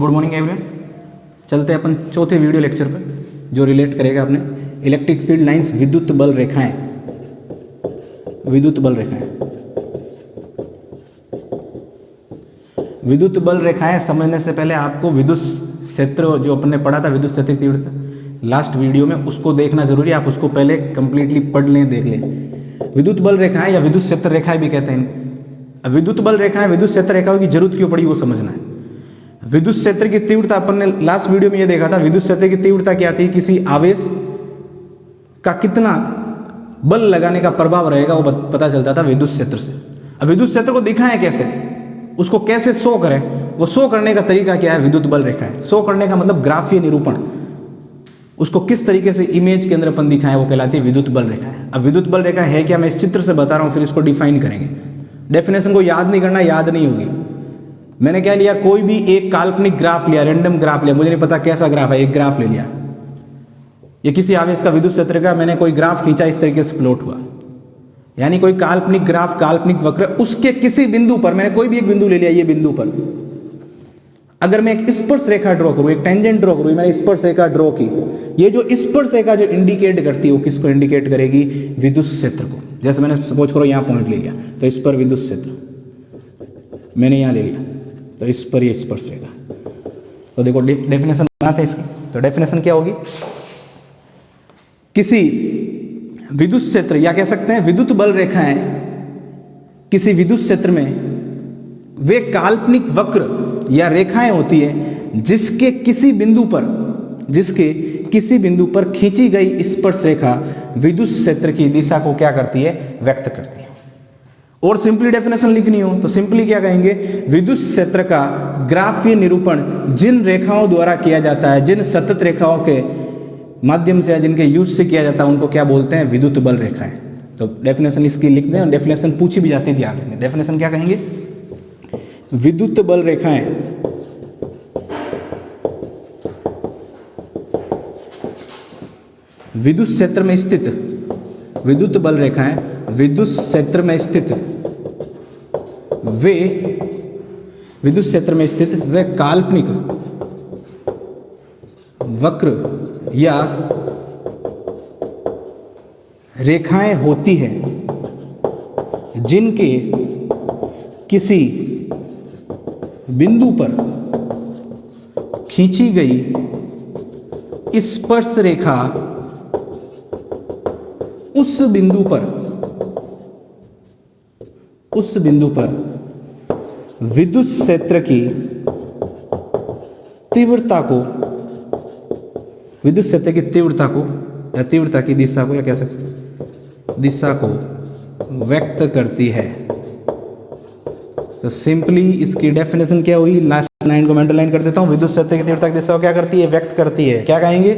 Good morning everyone. चलते हैं अपन चौथे वीडियो लेक्चर पर जो रिलेट करेगा अपने इलेक्ट्रिक फील्ड लाइंस, विद्युत बल रेखाएं। विद्युत बल रेखाएं, विद्युत बल रेखाएं समझने से पहले आपको विद्युत क्षेत्र जो अपन ने पढ़ा था, विद्युत क्षेत्र की तीव्रता लास्ट वीडियो में, उसको देखना जरूरी है। आप उसको पहले कंप्लीटली पढ़ लें, देख लें। विद्युत बल रेखाएं या विद्युत क्षेत्र रेखाएं भी कहते हैं। विद्युत बल रेखाएं, विद्युत क्षेत्र रेखाओं की जरूरत क्यों पड़ी वो समझना है। विद्युत क्षेत्र की तीव्रता अपन ने लास्ट वीडियो में ये देखा था। विद्युत क्षेत्र की तीव्रता क्या थी? किसी आवेश का कितना बल लगाने का प्रभाव रहेगा वो पता चलता था विद्युत क्षेत्र से। अब विद्युत क्षेत्र को दिखाएं कैसे, उसको कैसे शो करें, वो शो करने का तरीका क्या है? विद्युत बल रेखाएं। शो करने का मतलब ग्राफीय निरूपण, उसको किस तरीके से इमेज के अंदर अपन दिखाएं वो कहलाती है विद्युत बल रेखाएं। अब विद्युत बल रेखा है क्या, मैं इस चित्र से बता रहा हूं, फिर इसको डिफाइन करेंगे। डेफिनेशन को याद नहीं करना, याद नहीं होगी। मैंने क्या लिया, कोई भी एक काल्पनिक ग्राफ लिया, रैंडम ग्राफ लिया, मुझे नहीं पता कैसा ग्राफ है, एक ग्राफ ले लिया। ये किसी आवेश का विद्युत क्षेत्र का मैंने कोई ग्राफ खींचा, इस तरीके से प्लॉट हुआ। यानी कोई काल्पनिक ग्राफ, काल्पनिक वक्र, उसके किसी बिंदु पर, मैंने कोई भी एक बिंदु ले लिया, ये बिंदु पर अगर मैं एक स्पर्श रेखा ड्रॉ करूं, एक टेंजेंट ड्रॉ करूं, मैंने स्पर्श रेखा ड्रॉ की, ये जो स्पर्श रेखा जो इंडिकेट करती है वो किसको इंडिकेट करेगी? विद्युत क्षेत्र को। जैसे मैंने सपोज करो यहां पॉइंट ले लिया, तो इस पर विद्युत क्षेत्र मैंने यहां ले लिया, तो इस पर ये स्पर्श रेखा। तो देखो डेफिनेशन बनाते हैं इसकी। तो डेफिनेशन क्या होगी? किसी विद्युत क्षेत्र या कह सकते हैं विद्युत बल रेखाएं किसी विद्युत क्षेत्र में वे काल्पनिक वक्र या रेखाएं होती है जिसके किसी बिंदु पर खींची गई स्पर्श रेखा विद्युत क्षेत्र की दिशा को क्या करती है? व्यक्त करती है। और सिंपली डेफिनेशन लिखनी हो तो सिंपली क्या कहेंगे? विद्युत क्षेत्र का ग्राफीय निरूपण जिन रेखाओं द्वारा किया जाता है, जिन सतत रेखाओं के माध्यम से या जिनके यूज से किया जाता है, उनको क्या बोलते हैं? विद्युत बल रेखाएं। तो डेफिनेशन इसकी लिख दें, डेफिनेशन पूछी भी जाती है, ध्यान रखेंगे। डेफिनेशन क्या कहेंगे? विद्युत बल रेखाएं विद्युत क्षेत्र में स्थित, विद्युत बल रेखाएं विद्युत क्षेत्र में स्थित वे विद्युत क्षेत्र में स्थित वे काल्पनिक वक्र या रेखाएं होती हैं जिनके किसी बिंदु पर खींची गई स्पर्श रेखा उस बिंदु पर विद्युत क्षेत्र की तीव्रता को, विद्युत क्षेत्र की तीव्रता को या तीव्रता की दिशा को, या कह सकते दिशा को व्यक्त करती है। तो सिंपली इसकी डेफिनेशन क्या हुई? लास्ट लाइन को मैं अंडरलाइन कर देता हूं। विद्युत क्षेत्र की तीव्रता की दिशा को क्या करती है? व्यक्त करती है। क्या कहेंगे?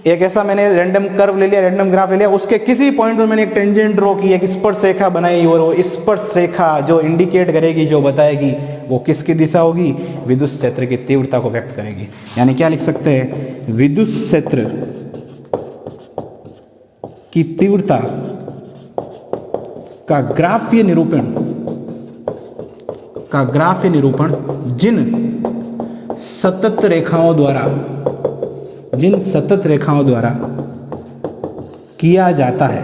एक ऐसा मैंने रैंडम कर्व ले लिया, रैंडम ग्राफ ले लिया, उसके किसी पॉइंट पर मैंने एक टेंजेंट ड्रॉ की, एक स्पर्श रेखा बनाई, और वो स्पर्श रेखा जो इंडिकेट करेगी, जो बताएगी, वो किसकी दिशा होगी? विद्युत क्षेत्र की तीव्रता को व्यक्त करेगी। यानी क्या लिख सकते हैं? विद्युत क्षेत्र की तीव्रता का ग्राफीय निरूपण जिन सतत रेखाओं द्वारा किया जाता है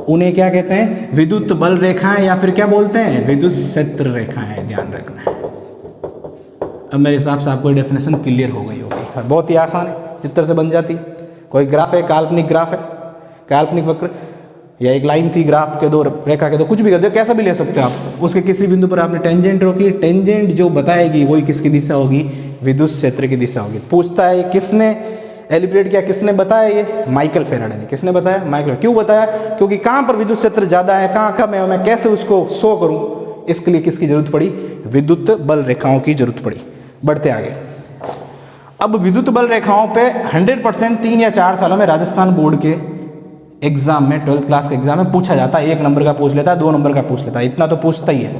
उन्हें क्या कहते हैं? विद्युत बल रेखाएं, या फिर क्या बोलते हैं? विद्युत क्षेत्र रेखाएं। ध्यान रखना है। अब मेरे हिसाब से आपको डेफिनेशन क्लियर हो गई होगी। बहुत ही आसान है, चित्र से बन जाती। कोई ग्राफ है, काल्पनिक ग्राफ है, काल्पनिक वक्र, या एक लाइन थी ग्राफ के दो, रेखा के दो, कुछ भी कर दो, कैसा भी ले सकते हो आप। उसके किसी बिंदु पर आपने टेंजेंट ड्रॉ की, टेंजेंट जो बताएगी वही किसकी दिशा होगी? विद्युत क्षेत्र की दिशा होगी। पूछता है किसने एलिब्रेट किया, किसने बताया? ये माइकल फेराडे ने। किसने बताया? माइकल। क्यों बताया? क्योंकि कहां पर विद्युत क्षेत्र ज्यादा है, कहां कम है, मैं कैसे उसको शो करूं, इसके लिए किसकी जरूरत पड़ी? विद्युत बल रेखाओं की जरूरत पड़ी। बढ़ते आगे। अब विद्युत बल रेखाओं पे 100% 3 या 4 सालों में राजस्थान बोर्ड के एग्जाम में, 12th क्लास के एग्जाम में पूछा जाता है। 1 नंबर का पूछ लेता है, 2 नंबर का पूछ लेता है, इतना तो पूछता ही है।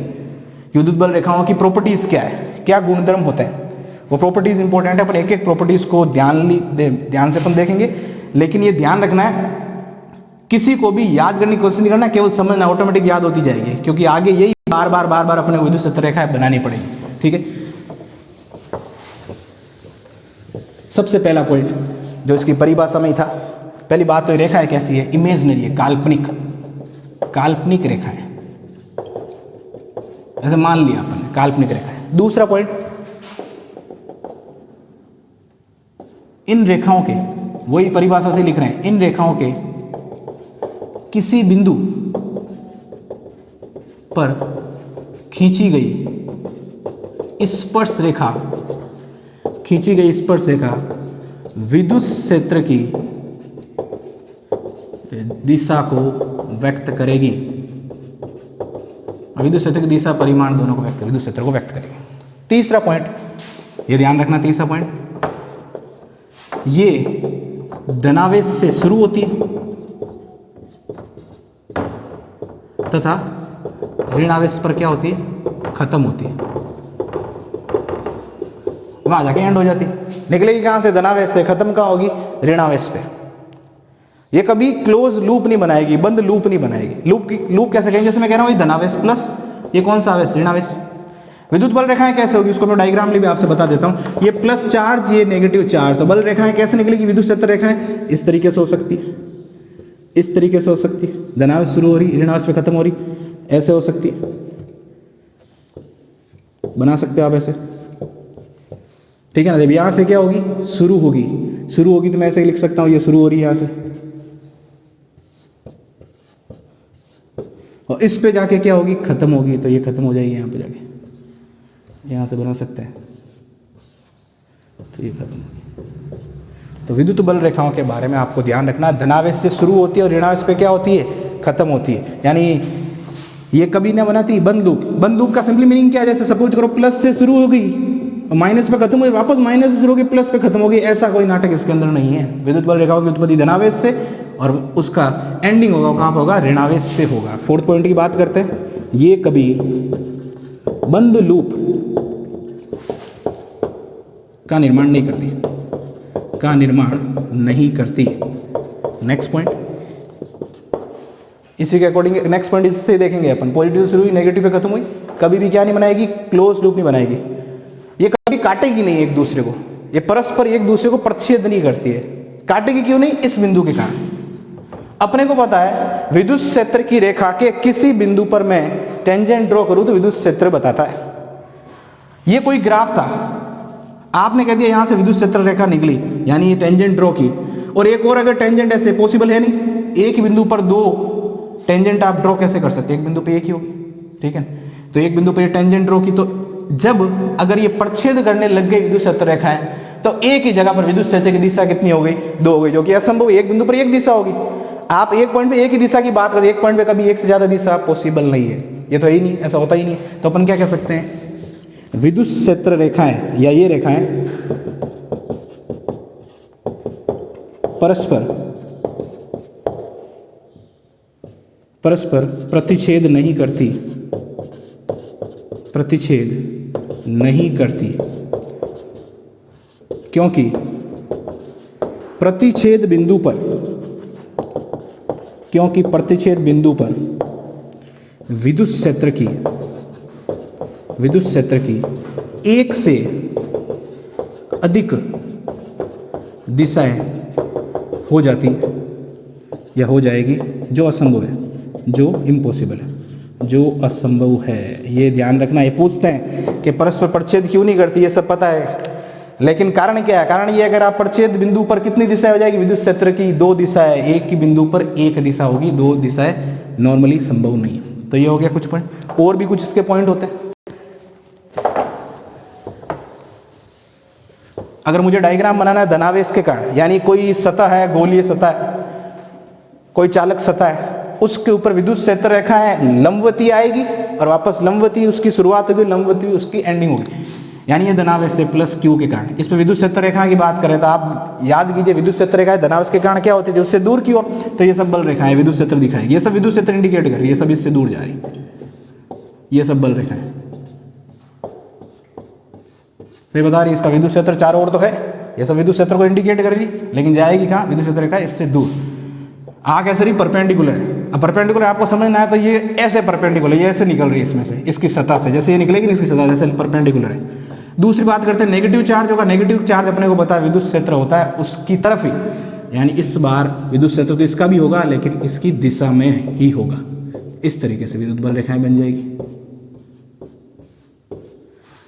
विद्युत बल रेखाओं की प्रॉपर्टीज क्या है, क्या गुणधर्म होते हैं, वो प्रॉपर्टीज इंपॉर्टेंट है। अपन एक एक प्रॉपर्टीज को ध्यान से अपन देखेंगे। लेकिन ये ध्यान रखना है, किसी को भी याद करने की कोशिश नहीं करना, केवल समझना, ऑटोमेटिक याद होती जाएगी, क्योंकि आगे यही बार बार अपने विद्युत क्षेत्र रेखाएं बनानी पड़ेगी। ठीक है, सबसे पहला पॉइंट जो इसकी परिभाषा में ही था, पहली बात तो ये रेखा है कैसी है, इमेजिनरी है, काल्पनिक, काल्पनिक रेखा है, ऐसे मान लिया अपन काल्पनिक रेखा है। दूसरा पॉइंट, इन रेखाओं के, वही परिभाषा से लिख रहे हैं, इन रेखाओं के किसी बिंदु पर खींची गई स्पर्श रेखा, खींची गई स्पर्श रेखा विद्युत क्षेत्र की दिशा को व्यक्त करेगी, विद्युत क्षेत्र की दिशा परिमाण दोनों को व्यक्त, विद्युत क्षेत्र को व्यक्त करेगी। तीसरा पॉइंट, ये ध्यान रखना, तीसरा पॉइंट, ये धनावेश से शुरू होती है तथा ऋणावेश पर क्या होती है, खत्म होती है, वहां जाके एंड हो जाती है। निकलेगी कहां से, धनावेश से, खत्म कहां होगी, ऋणावेश पे। ये कभी क्लोज लूप नहीं बनाएगी, बंद लूप नहीं बनाएगी। लूप कैसे कहेंगे, जैसे मैं कह रहा हूं ये धनावेश प्लस ये कौन सा आवेश, ऋणावेश। विद्युत बल रेखाएं कैसे होगी, उसको मैं डायग्राम भी आपसे बता देता हूं। ये प्लस चार्ज, ये नेगेटिव चार्ज, तो बल रेखाएं कैसे निकलेगी, विद्युत क्षेत्र रेखाएं इस तरीके से हो सकती है, इस तरीके से हो सकती है, धनावेश शुरू हो रही, ऋणावेश पे खत्म हो रही, ऐसे हो सकती है, बना सकते हो आप ऐसे, ठीक है ना। जब यहां से क्या होगी, शुरू होगी, शुरू होगी तो मैं ऐसे लिख सकता हूं, ये शुरू हो रही है यहां से, और इस पे जाके क्या होगी, खत्म होगी, तो ये खत्म हो जाएगी यहां पे जाके, यहां से बना सकते हैं, तो ये खत्म होगी। तो विद्युत बल रेखाओं के बारे में आपको ध्यान रखना, धनावेश से शुरू होती है और ऋणावेश पे क्या होती है, खत्म होती है। यानी ये कभी ना बनाती बंद लूप। बंद लूप का सिंपली मीनिंग क्या है, जैसे सपोज करो प्लस से शुरू हो गई और माइनस पे खत्म हुई, वापस माइनस से शुरू होगी प्लस पे खत्म होगी, ऐसा कोई नाटक इसके अंदर नहीं है। विद्युत बल रेखाओं की उत्पत्ति धनावेश से और उसका एंडिंग होगा कहां पर होगा, ऋणावेश पे होगा। फोर्थ पॉइंट की बात करते हैं, ये कभी बंद लूप का निर्माण नहीं करती, का निर्माण नहीं करती। नेक्स्ट पॉइंट, इसी के अकॉर्डिंग नेक्स्ट पॉइंट इससे देखेंगे अपन, पॉजिटिव से शुरू हुई, नेगेटिव पे खत्म हुई, कभी भी क्या नहीं बनाएगी, क्लोज लूप नहीं बनाएगी। ये कभी काटेगी नहीं एक दूसरे को, ये परस्पर एक दूसरे को प्रतिच्छेद नहीं करती है। काटेगी क्यों नहीं, इस बिंदु के कारण। अपने को पता है विद्युत क्षेत्र की रेखा के किसी बिंदु पर मैं टेंजेंट ड्रॉ करूं तो विद्युत क्षेत्र बताता है। ये कोई ग्राफ था, आपने कह दिया यहां से विद्युत क्षेत्र रेखा निकली, यानी ये टेंजेंट ड्रॉ की, और एक और अगर टेंजेंट ऐसे पॉसिबल है नहीं, एक ही बिंदु पर दो टेंजेंट आप ड्रॉ कैसे कर सकते, एक बिंदु पे एक ही होगी, ठीक है। तो एक बिंदु पर ये टेंजेंट ड्रॉ की, तो जब अगर ये प्रच्छेद करने लग गई विद्युत क्षेत्र रेखाएं, तो एक ही जगह पर विद्युत क्षेत्र की दिशा कितनी हो गई, दो हो गई, जो कि असंभव। एक बिंदु पर एक दिशा होगी, आप एक पॉइंट पे एक ही दिशा की बात करें, एक पॉइंट पे कभी एक से ज्यादा दिशा पॉसिबल नहीं है, ये तो है ही नहीं, ऐसा होता ही नहीं। तो अपन क्या कह सकते हैं, विद्युत क्षेत्र रेखाएं या ये रेखाएं परस्पर प्रतिच्छेद नहीं करती, प्रतिच्छेद नहीं करती, क्योंकि प्रतिच्छेद बिंदु पर, क्योंकि प्रतिच्छेद बिंदु पर विद्युत क्षेत्र की एक से अधिक दिशाएं हो जाती या हो जाएगी, जो असंभव है, जो इम्पॉसिबल है, जो असंभव है। ये ध्यान रखना। ये पूछते हैं कि परस्पर प्रतिच्छेद क्यों नहीं करती, ये सब पता है, लेकिन कारण क्या है, कारण ये अगर आप प्रतिच्छेद बिंदु पर कितनी दिशाएं हो जाएगी, विद्युत क्षेत्र की दो दिशाएं, एक ही बिंदु पर एक दिशा होगी, दो दिशाएं नॉर्मली संभव नहीं है। तो ये हो गया कुछ पॉइंट, और भी कुछ इसके पॉइंट होते हैं। अगर मुझे डायग्राम बनाना है धनावेश के कारण, यानी कोई सतह है, गोलीय सतह है, कोई चालक सतह है, उसके ऊपर विद्युत क्षेत्र रेखा है, लंबवती आएगी और वापस लंबवती उसकी शुरुआत होगी, लंबवती उसकी एंडिंग होगी, यानी ये धनावेश से प्लस क्यू के कारण। इस पे विद्युत क्षेत्र रेखा की बात करें तो आप याद कीजिए, विद्युत क्षेत्र रेखा धनावेश के कारण क्या होती है, उससे दूर की ओर, तो ये सब बल रेखाएं विद्युत क्षेत्र दिखाएगी, ये सब विद्युत क्षेत्र इंडिकेट कर रही है, ये सब इससे दूर जा रही, ये सब बल रेखाएं तो बता रही है इसका विद्युत क्षेत्र चारों ओर तो है, ये सब विद्युत क्षेत्र को इंडिकेट कर रही, लेकिन जाएगी कहाँ, विद्युत क्षेत्र रेखा इससे दूर। आ कैसे रही, परपेंडिकुलर है। अब परपेंडिकुलर आपको समझना है तो ये ऐसे परपेंडिकुलर, ये ऐसे निकल रही है इसमें से, इसकी सतह से, जैसे ये निकलेगी ना इसकी सतह, जैसे परपेंडिकुलर है। दूसरी बात करते हैं नेगेटिव चार्ज होगा। नेगेटिव चार्ज अपने को पता है विद्युत क्षेत्र होता है उसकी तरफ ही, यानी इस बार विद्युत क्षेत्र तो इसका भी होगा लेकिन इसकी दिशा में ही होगा। इस तरीके से विद्युत बल रेखाएं बन जाएगी।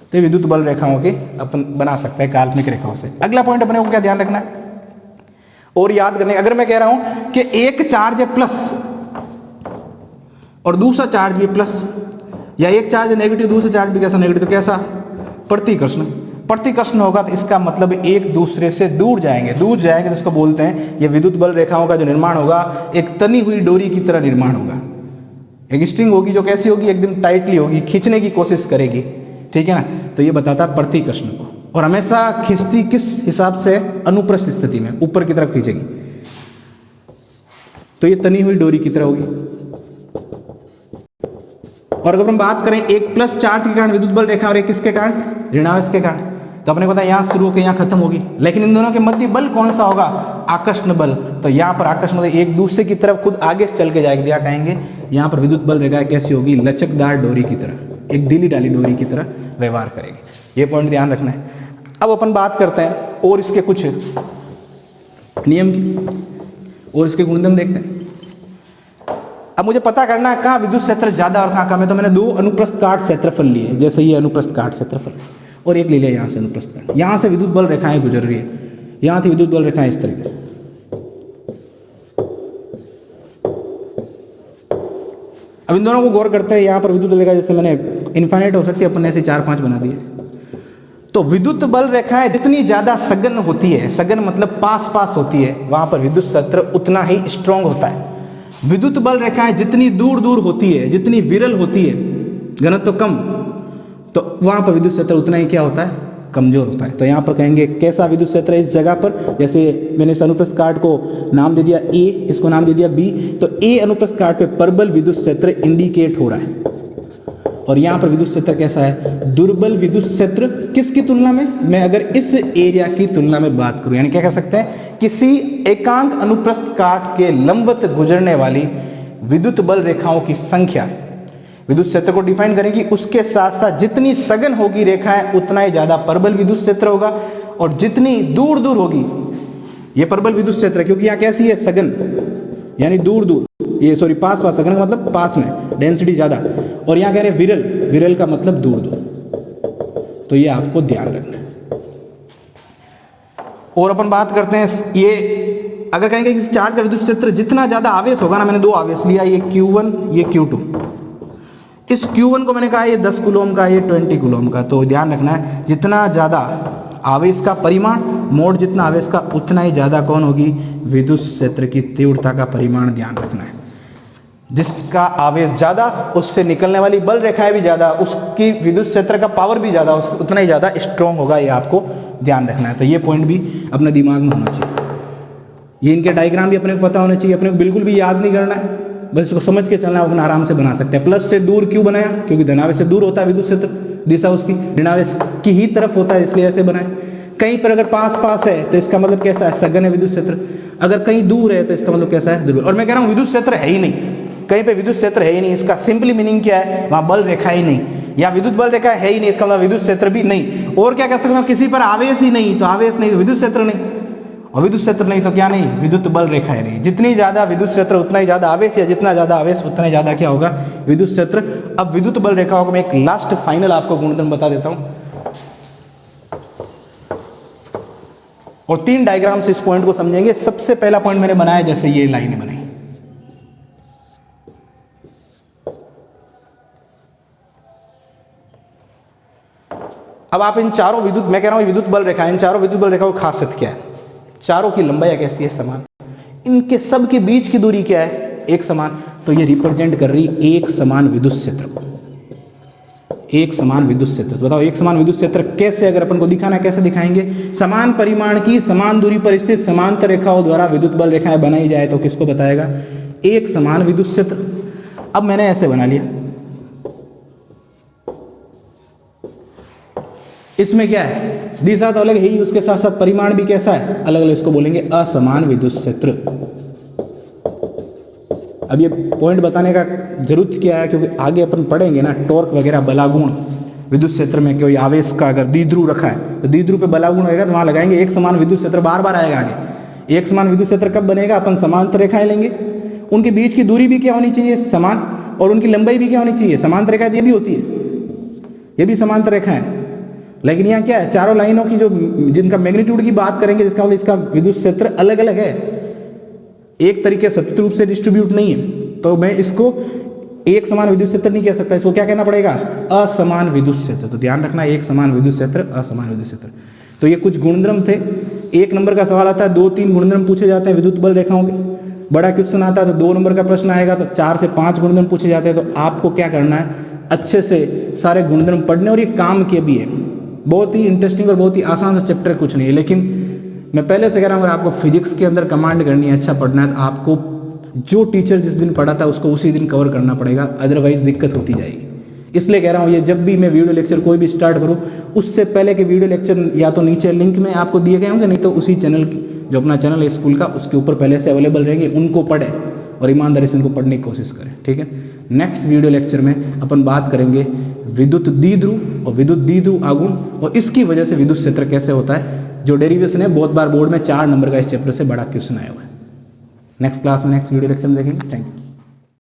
तो विद्युत बल रेखाओं के अपन बना सकते हैं काल्पनिक रेखाओं से। अगला पॉइंट अपने को क्या ध्यान रखना है और याद करने, अगर मैं कह रहा हूं कि एक चार्ज है प्लस और दूसरा चार्ज भी प्लस, या एक चार्ज नेगेटिव दूसरा चार्ज भी कैसा नेगेटिव, तो कैसा प्रतिकर्षण। प्रतिकर्षण होगा तो इसका मतलब एक दूसरे से दूर जाएंगे तो इसको बोलते हैं, ये विद्युत बल रेखाओं का जो निर्माण होगा एक तनी हुई डोरी की तरह निर्माण होगा। एक स्ट्रिंग होगी जो कैसी होगी, एकदम टाइटली होगी, खींचने की कोशिश करेगी, ठीक है ना। तो ये बताता है प्रतिकर्षण को। और हमेशा खींचती किस हिसाब से, अनुप्रस्थ स्थिति में ऊपर की तरफ खींचेगी। तो ये तनी हुई डोरी की तरह होगी। और अगर हम बात करें एक प्लस चार्ज के कारण विद्युत बल रेखा और एक किसके कारण, ऋणावेश के कारण, तो अपने को पता है यहां शुरू होकर यहां खत्म होगी। लेकिन इन दोनों के मध्य बल कौन सा होगा, आकर्षण बल। तो यहां पर आकर्षण बल एक दूसरे की तरफ खुद आगे चल के जाएगी। क्या कहेंगे, यहां पर विद्युत बल रेखा कैसी होगी, लचकदार डोरी की तरह, एक ढीली ढाली डोरी की तरह व्यवहार करेगी। ये पॉइंट ध्यान रखना है। अब अपन बात करते हैं और इसके कुछ नियम की और इसके गुणधर्म देखते हैं। अब मुझे पता करना है कहाँ विद्युत क्षेत्र ज्यादा और कहाँ कम है। तो मैंने दो अनुप्रस्थ काट क्षेत्रफल लिए, जैसे ये अनुप्रस्थ काट क्षेत्रफल और एक ले लिया यहाँ से अनुप्रस्थ काट। यहाँ से विद्युत बल रेखाएं गुजर रही है, यहाँ थी विद्युत बल रेखाएं इस तरीके से। अब इन दोनों को गौर करते हैं। यहाँ पर विद्युत रेखा जैसे मैंने इनफाइनाइट हो सकती है, अपन ने ऐसे 4-5 बना दिए। तो विद्युत बल रेखाएं जितनी ज्यादा सघन होती है, सघन मतलब पास पास होती है, वहां पर विद्युत क्षेत्र उतना ही स्ट्रांग होता है। विद्युत बल रेखाएं जितनी दूर दूर होती है, जितनी विरल होती है, घनत्व कम, तो वहां पर विद्युत क्षेत्र उतना ही क्या होता है, कमजोर होता है। तो यहां पर कहेंगे कैसा विद्युत क्षेत्र है इस जगह पर, जैसे मैंने इस अनुप्रस्थ काट को नाम दे दिया ए, इसको नाम दे दिया बी। तो ए अनुप्रस्थ काट पे प्रबल विद्युत क्षेत्र इंडिकेट हो रहा है और यहां पर विद्युत क्षेत्र कैसा है, दुर्बल विद्युत क्षेत्र। किसकी तुलना में, मैं अगर इस एरिया की तुलना में बात करूं, यानी क्या कह सकते हैं, किसी एकांक अनुप्रस्थ काट के लंबवत गुजरने वाली विद्युत बल रेखाओं की संख्या विद्युत क्षेत्र को डिफाइन करेगी। उसके साथ साथ जितनी सघन होगी रेखाएं उतना ही ज्यादा प्रबल विद्युत क्षेत्र होगा, और जितनी दूर दूर होगी ये प्रबल विद्युत क्षेत्र, क्योंकि यहाँ कैसी है, सघन यानी दूर दूर, ये सॉरी पास पास, सघन का मतलब पास में, डेंसिटी ज्यादा, और यहाँ कह रहे हैं विरल, विरल का मतलब दूर दूर। तो ये आपको ध्यान रखना है। और अपन बात करते हैं, ये अगर कहेंगे कि चार्ज का विद्युत क्षेत्र जितना ज्यादा आवेश होगा ना, मैंने दो आवेश लिया, ये Q1 ये Q2। इस Q1 को मैंने कहा ये 10 कूलम का, ये 20 कूलम का। तो ध्यान रखना है, जितना ज्यादा आवेश का परिमाण मोड, जितना आवेश का उतना ही ज्यादा कौन होगी, विद्युत क्षेत्र की तीव्रता का परिमाण ध्यान रखना है। जिसका आवेश ज्यादा उससे निकलने वाली बल रेखाएं भी ज्यादा, उसकी विद्युत क्षेत्र का पावर भी ज्यादा, उतना ही ज्यादा स्ट्रॉन्ग होगा। ये आपको ध्यान रखना है। तो ये पॉइंट भी अपने दिमाग में होना चाहिए। ये इनके डायग्राम भी अपने को पता होना चाहिए, अपने को बिल्कुल भी याद नहीं करना है, बस इसको समझ के चलना है, अपना आराम से बना सकते हैं। प्लस से दूर क्यों बनाया, क्योंकि धनावेश से दूर होता है विद्युत क्षेत्र, दिशा उसकी ऋणावेश की ही तरफ होता है, इसलिए ऐसे बनाए। कहीं पर अगर पास पास है तो इसका मतलब कैसा है, सघन है विद्युत क्षेत्र। अगर कहीं दूर है तो इसका मतलब कैसा है, दुर्बल। और मैं कह रहा हूं विद्युत क्षेत्र है ही नहीं, कहीं पे विद्युत क्षेत्र है ही नहीं, इसका सिंपली मीनिंग क्या है, वहां बल रेखा ही नहीं, या विद्युत बल रेखा है ही नहीं, इसका मतलब विद्युत क्षेत्र भी नहीं। और क्या कह सकते हैं, किसी पर आवेश ही नहीं, तो आवेश नहीं तो विद्युत क्षेत्र नहीं, और विद्युत क्षेत्र नहीं तो क्या नहीं, विद्युत बल रेखा है नहीं। जितनी ज्यादा विद्युत क्षेत्र उतना ही ज्यादा आवेश, या जितना ज्यादा आवेश उतना ही ज्यादा क्या होगा, विद्युत क्षेत्र। अब विद्युत बल रेखाओं को मैं एक लास्ट फाइनल आपको गुणधर्म बता देता हूं, और 3 डायग्राम से इस पॉइंट को समझेंगे। सबसे पहला पॉइंट मैंने बनाया जैसे ये लाइनें बनाई, अब आप इन चारों विद्युत, मैं कह रहा हूं विद्युत बल रेखा, इन चारों विद्युत बल रेखाओं की खासियत क्या है, चारों की लंबाई कैसी है, समान, इनके सब के बीच की दूरी क्या है, एक समान। तो ये रिप्रेजेंट कर रही एक समान विद्युत क्षेत्र को, एक समान विद्युत क्षेत्र। तो बताओ एक समान विद्युत क्षेत्र कैसे, अगर अपन को दिखाना है कैसे दिखाएंगे, समान परिमाण की समान दूरी पर स्थित समांतर रेखाओं द्वारा विद्युत बल रेखाएं बनाई जाए तो किसको बताएगा, एक समान विद्युत क्षेत्र। अब मैंने ऐसे बना लिया, इसमें क्या है, दिशा तो अलग है ही, उसके साथ साथ परिमाण भी कैसा है, अलग अलग, इसको बोलेंगे असमान विद्युत क्षेत्र। अब ये पॉइंट बताने का जरूरत क्या है, क्योंकि आगे अपन पढ़ेंगे ना टॉर्क वगैरह, बलागुण, विद्युत क्षेत्र में कोई आवेश का अगर द्विध्रुव रखा है तो द्विध्रुव पे बला गुण होगा तो वहां लगाएंगे एक समान विद्युत क्षेत्र, बार बार आएगा आगे। एक समान विद्युत क्षेत्र कब बनेगा, अपन समांतर रेखाएं लेंगे, उनके बीच की दूरी भी क्या होनी चाहिए, समान, और उनकी लंबाई भी क्या होनी चाहिए, समांतर रेखा। ये भी होती है, ये भी समांतर रेखा है। लेकिन यहाँ क्या है, चारों लाइनों की जो जिनका मैग्नीट्यूड की बात करेंगे, जिसका मतलब इसका विद्युत क्षेत्र अलग अलग है, एक तरीके सतत रूप से डिस्ट्रीब्यूट नहीं है। तो मैं इसको एक समान विद्युत क्षेत्र नहीं कह सकता, इसको क्या कहना पड़ेगा, असमान विद्युत क्षेत्र। तो ध्यान रखना, एक समान विद्युत क्षेत्र, असमान विद्युत क्षेत्र। तो ये कुछ गुणधर्म थे। एक नंबर का सवाल आता है, 2-3 गुणधर्म पूछे जाते हैं विद्युत बल रेखाओं के। बड़ा क्वेश्चन आता है तो 2 नंबर का प्रश्न आएगा तो 4 से 5 गुणधर्म पूछे जाते हैं। तो आपको क्या करना है, अच्छे से सारे गुणधर्म पढ़ने, और ये काम के भी है, बहुत ही इंटरेस्टिंग और बहुत ही आसान सा चैप्टर कुछ नहीं है। लेकिन मैं पहले से कह रहा हूँ, अगर आपको फिजिक्स के अंदर कमांड करनी है, अच्छा पढ़ना है, तो आपको जो टीचर जिस दिन पढ़ा था उसको उसी दिन कवर करना पड़ेगा, अदरवाइज दिक्कत होती जाएगी। इसलिए कह रहा हूँ, ये जब भी मैं वीडियो लेक्चर कोई भी स्टार्ट करूँ, उससे पहले के वीडियो लेक्चर या तो नीचे लिंक में आपको दिए गए होंगे, नहीं तो उसी चैनल जो अपना चैनल है स्कूल का, उसके ऊपर पहले से अवेलेबल रहेंगे, उनको पढ़ें और ईमानदारी से इनको पढ़ने की कोशिश करें, ठीक है। नेक्स्ट वीडियो लेक्चर में अपन बात करेंगे विद्युत द्विध्रुव और विद्युत द्विध्रुव आघूर्ण, और इसकी वजह से विद्युत क्षेत्र कैसे होता है, जो डेरिवेशन है बहुत बार बोर्ड में 4 नंबर का इस चैप्टर से बड़ा क्वेश्चन आया हुआ है। नेक्स्ट क्लास में नेक्स्ट वीडियो लेक्चर में देखेंगे। Thank you.